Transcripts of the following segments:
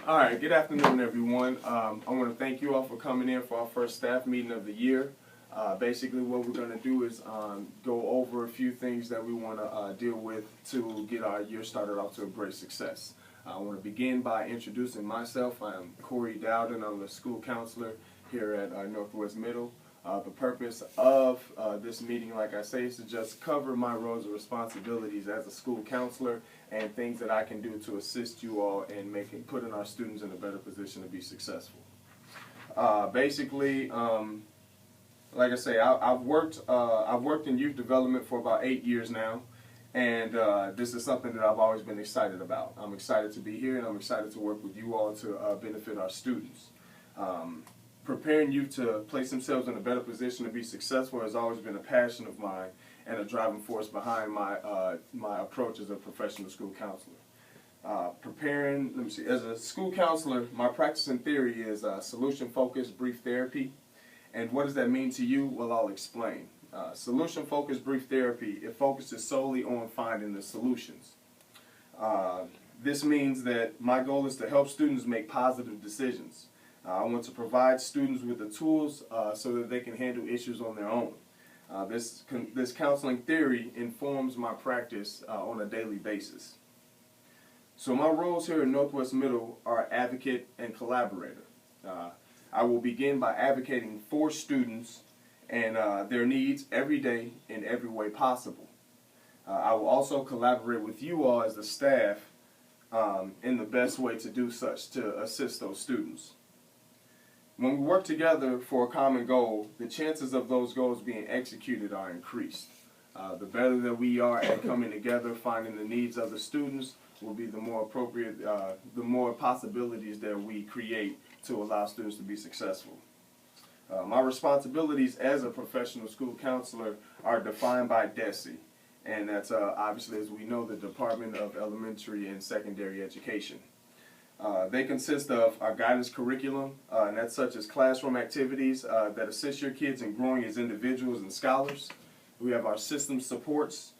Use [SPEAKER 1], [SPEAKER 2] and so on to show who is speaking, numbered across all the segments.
[SPEAKER 1] All right, good afternoon, everyone. I want to thank you all for coming in for our first staff meeting of the year. Basically, what we're going to do is go over a few things that we want to deal with to get our year started off to a great success. I want to begin by introducing myself. I'm Corey Dowden. I'm the school counselor here at Northwest Middle. The purpose of this meeting, like I say, is to just cover my roles and responsibilities as a school counselor and things that I can do to assist you all in putting our students in a better position to be successful. Basically, like I say, I've worked in youth development for about 8 years now, and this is something that I've always been excited about. I'm excited to be here, and I'm excited to work with you all to benefit our students. Preparing youth to place themselves in a better position to be successful has always been a passion of mine and a driving force behind my approach as a professional school counselor. As a school counselor, my practice in theory is solution-focused brief therapy. And what does that mean to you? Well, I'll explain. Solution-focused brief therapy, it focuses solely on finding the solutions. This means that my goal is to help students make positive decisions. I want to provide students with the tools so that they can handle issues on their own. This counseling theory informs my practice on a daily basis. So my roles here at Northwest Middle are advocate and collaborator. I will begin by advocating for students and their needs every day in every way possible. I will also collaborate with you all as the staff in the best way to do such to assist those students. When we work together for a common goal, the chances of those goals being executed are increased. The better that we are at coming together, finding the needs of the students, will be the more appropriate, the more possibilities that we create to allow students to be successful. My responsibilities as a professional school counselor are defined by DESE, and that's obviously, as we know, the Department of Elementary and Secondary Education. They consist of our guidance curriculum, and that's such as classroom activities that assist your kids in growing as individuals and scholars. We have our system supports,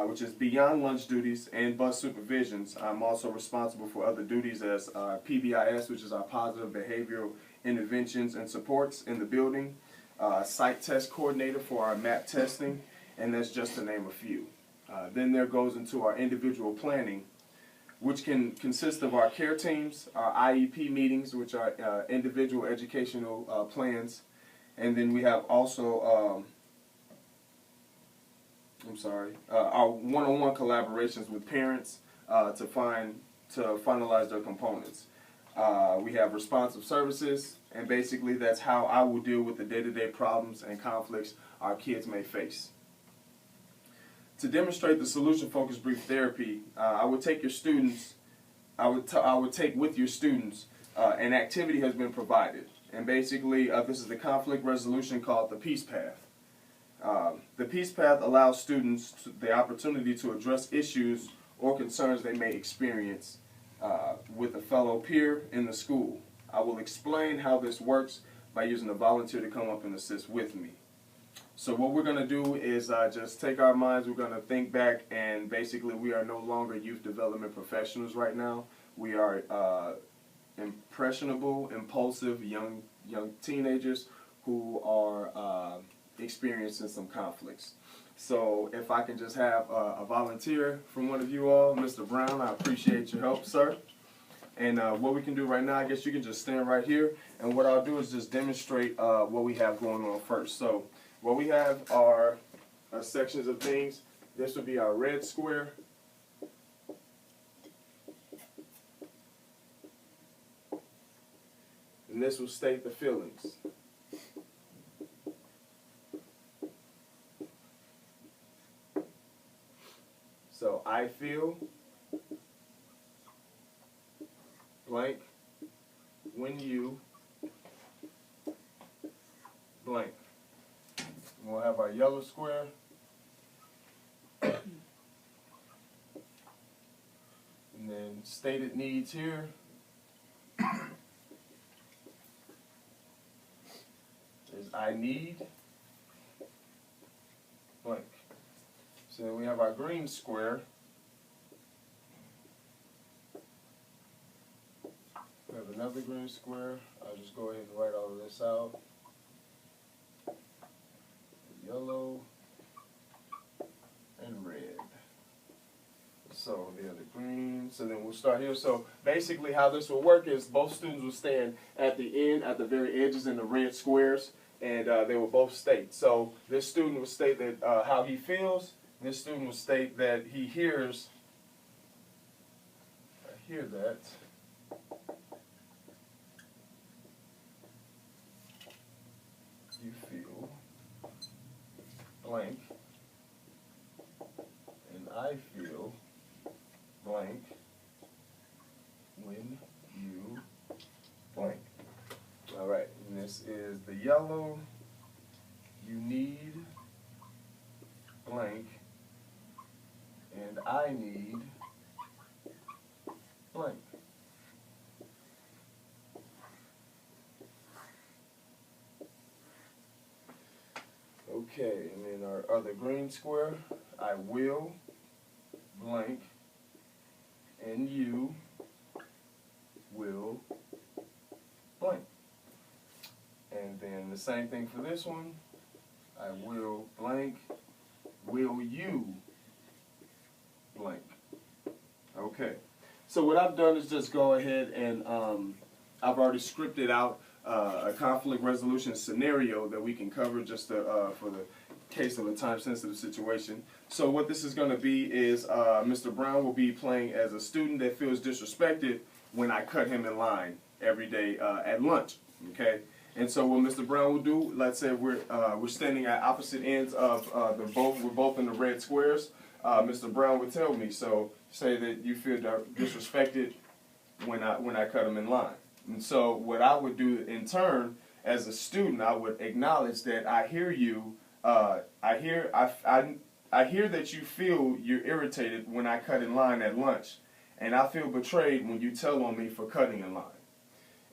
[SPEAKER 1] which is beyond lunch duties and bus supervisions. I'm also responsible for other duties as PBIS, which is our positive behavioral interventions and supports in the building, site test coordinator for our MAP testing, and that's just to name a few. Then there goes into our individual planning, which can consist of our care teams, our IEP meetings, which are individual educational plans, and then we have also, our one-on-one collaborations with parents to finalize their components. We have responsive services, and basically that's how I will deal with the day-to-day problems and conflicts our kids may face. To demonstrate the solution-focused brief therapy, I would take your students. I would take with your students an activity has been provided, and basically this is the conflict resolution called the Peace Path. The Peace Path allows students the opportunity to address issues or concerns they may experience with a fellow peer in the school. I will explain how this works by using a volunteer to come up and assist with me. So what we're going to do is just take our minds, we're going to think back, and basically we are no longer youth development professionals right now. We are impressionable, impulsive young teenagers who are experiencing some conflicts. So if I can just have a volunteer from one of you all, Mr. Brown, I appreciate your help, sir. And what we can do right now, I guess you can just stand right here, and what I'll do is just demonstrate what we have going on first. So what we have are sections of things. This would be our red square. And this will state the feelings. So I feel blank when you blank. We'll have our yellow square. And then stated needs here. Is I need blank. So then we have our green square. another green square. I'll just go ahead and write all of this out. Yellow and red. So the other green. So then we'll start here. So basically how this will work is both students will stand at the end, at the very edges in the red squares, and they will both state. So this student will state that how he feels. This student will state that he hears. I hear that. You feel blank, and I feel blank when you blank. All right, and this is the yellow. You need blank, and I need blank. Okay, and then our other green square, I will blank, and you will blank. And then the same thing for this one, I will blank, will you blank. Okay, so what I've done is just go ahead and I've already scripted out a conflict resolution scenario that we can cover just to, for the case of a time-sensitive situation. So what this is going to be is Mr. Brown will be playing as a student that feels disrespected when I cut him in line every day at lunch. Okay, and so what Mr. Brown will do, let's say we're standing at opposite ends of we're both in the red squares. Mr. Brown would tell me, so say that you feel disrespected when I cut him in line. And so what I would do in turn as a student, I would acknowledge that I hear you. I hear that you feel you're irritated when I cut in line at lunch, and I feel betrayed when you tell on me for cutting in line.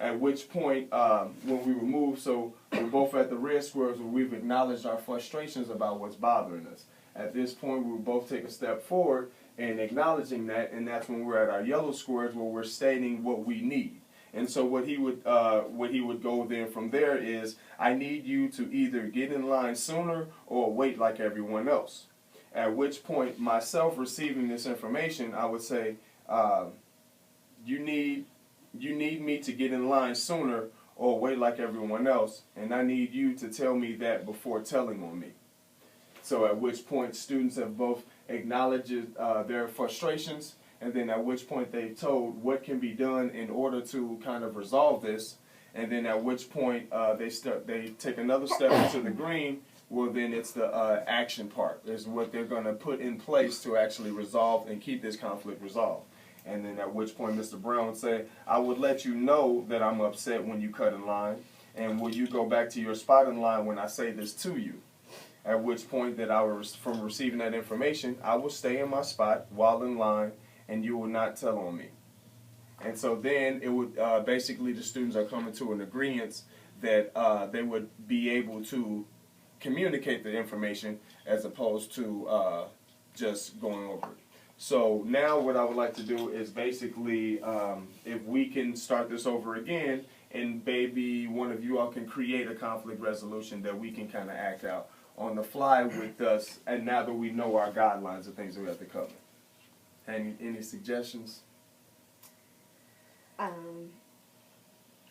[SPEAKER 1] At which point, when we were moved, so we're both at the red squares where we've acknowledged our frustrations about what's bothering us. At this point, we will both take a step forward in acknowledging that, and that's when we're at our yellow squares where we're stating what we need. And so what he would go then from there is, I need you to either get in line sooner or wait like everyone else. At which point, myself receiving this information, I would say, you need me to get in line sooner or wait like everyone else, and I need you to tell me that before telling on me. So at which point, students have both acknowledged their frustrations, and then at which point they've told what can be done in order to kind of resolve this, and then at which point they take another step into the green. Well, then it's the action part, is what they're going to put in place to actually resolve and keep this conflict resolved. And then at which point Mr. Brown would say, I would let you know that I'm upset when you cut in line, and will you go back to your spot in line when I say this to you? At which point that from receiving that information, I will stay in my spot while in line, and you will not tell on me. And so then it would basically the students are coming to an agreement that they would be able to communicate the information as opposed to just going over it. So now what I would like to do is basically if we can start this over again, and maybe one of you all can create a conflict resolution that we can kind of act out on the fly with us, and now that we know our guidelines and things that we have to cover. Any suggestions?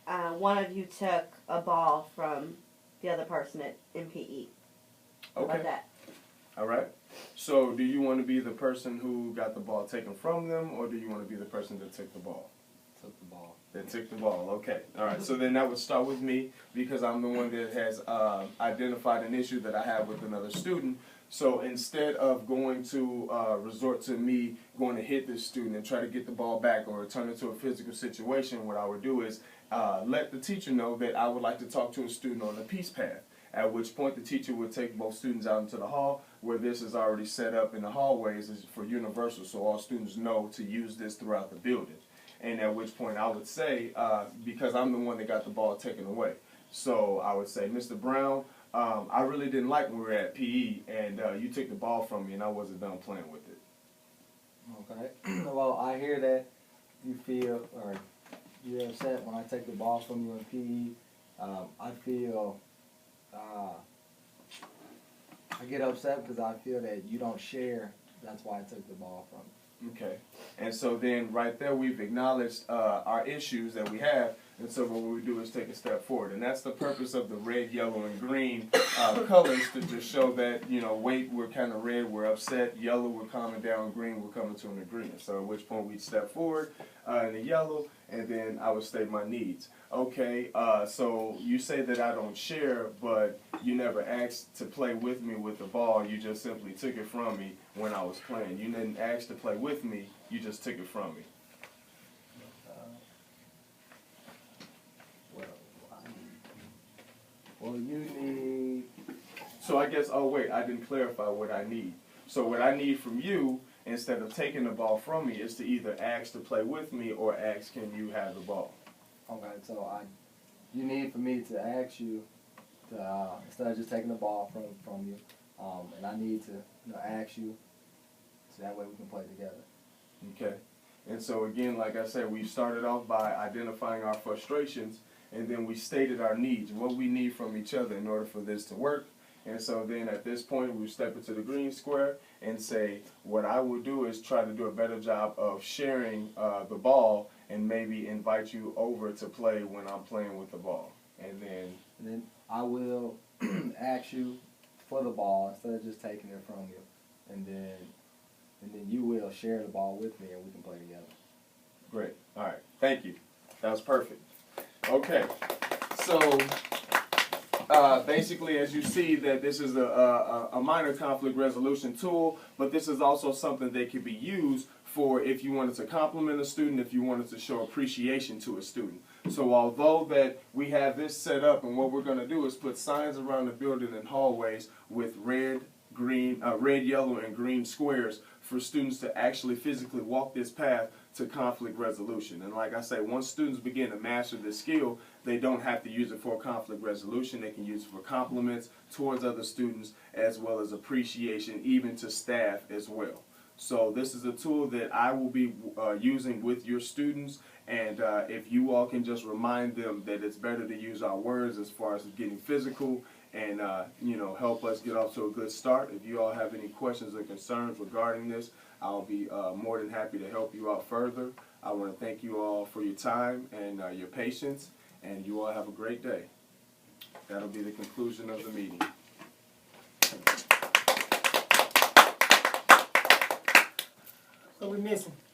[SPEAKER 2] One of you took a ball from the other person in PE. How about that?
[SPEAKER 1] All right. So do you want to be the person who got the ball taken from them, or do you want to be the person that took the ball?
[SPEAKER 3] Took the ball.
[SPEAKER 1] That took the ball. Okay. All right. So then that would start with me, because I'm the one that has identified an issue that I have with another student. So instead of going to resort to me going to hit this student and try to get the ball back or turn it into a physical situation, what I would do is let the teacher know that I would like to talk to a student on the peace path. At which point the teacher would take both students out into the hall, where this is already set up in the hallways for universal, so all students know to use this throughout the building. And at which point I would say, because I'm the one that got the ball taken away, so I would say, Mr. Brown, I really didn't like when we were at PE, and you took the ball from me, and I wasn't done playing with it.
[SPEAKER 3] Okay. Well, I hear that you feel, or you're upset when I take the ball from you in PE. I feel, I get upset because I feel that you don't share. That's why I took the ball from you.
[SPEAKER 1] Okay. And so then right there we've acknowledged our issues that we have, and so what we do is take a step forward. And that's the purpose of the red, yellow, and green colors, to just show that, wait, we're kind of red, we're upset, yellow, we're calming down, green, we're coming to an agreement. So at which point we'd step forward in the yellow, and then I would state my needs. Okay, so you say that I don't share, but you never asked to play with me with the ball. You just simply took it from me when I was playing. You didn't ask to play with me. You just took it from me.
[SPEAKER 3] Well, you need.
[SPEAKER 1] So I guess, oh wait, I didn't clarify what I need. So what I need from you, instead of taking the ball from me, is to either ask to play with me or ask, can you have the ball?
[SPEAKER 3] Okay, so you need for me to ask you to, instead of just taking the ball from you, and I need to ask you so that way we can play together.
[SPEAKER 1] Okay. And so again, like I said, we started off by identifying our frustrations, and then we stated our needs, what we need from each other in order for this to work. And so then at this point, we step into the green square and say, what I will do is try to do a better job of sharing the ball, and maybe invite you over to play when I'm playing with the ball. And
[SPEAKER 3] then I will ask you for the ball instead of just taking it from you. And then you will share the ball with me and we can play together.
[SPEAKER 1] Great. All right. Thank you. That was perfect. Okay. So basically, as you see, that this is a minor conflict resolution tool, but this is also something that can be used for if you wanted to compliment a student, if you wanted to show appreciation to a student. So although that we have this set up, and what we're going to do is put signs around the building and hallways with red, yellow, and green squares for students to actually physically walk this path to conflict resolution. And like I say, once students begin to master this skill, they don't have to use it for conflict resolution. They can use it for compliments towards other students, as well as appreciation, even to staff as well. So this is a tool that I will be using with your students, and if you all can just remind them that it's better to use our words as far as getting physical and help us get off to a good start. If you all have any questions or concerns regarding this, I'll be more than happy to help you out further. I want to thank you all for your time and your patience, and you all have a great day. That'll be the conclusion of the meeting.
[SPEAKER 4] So we missing.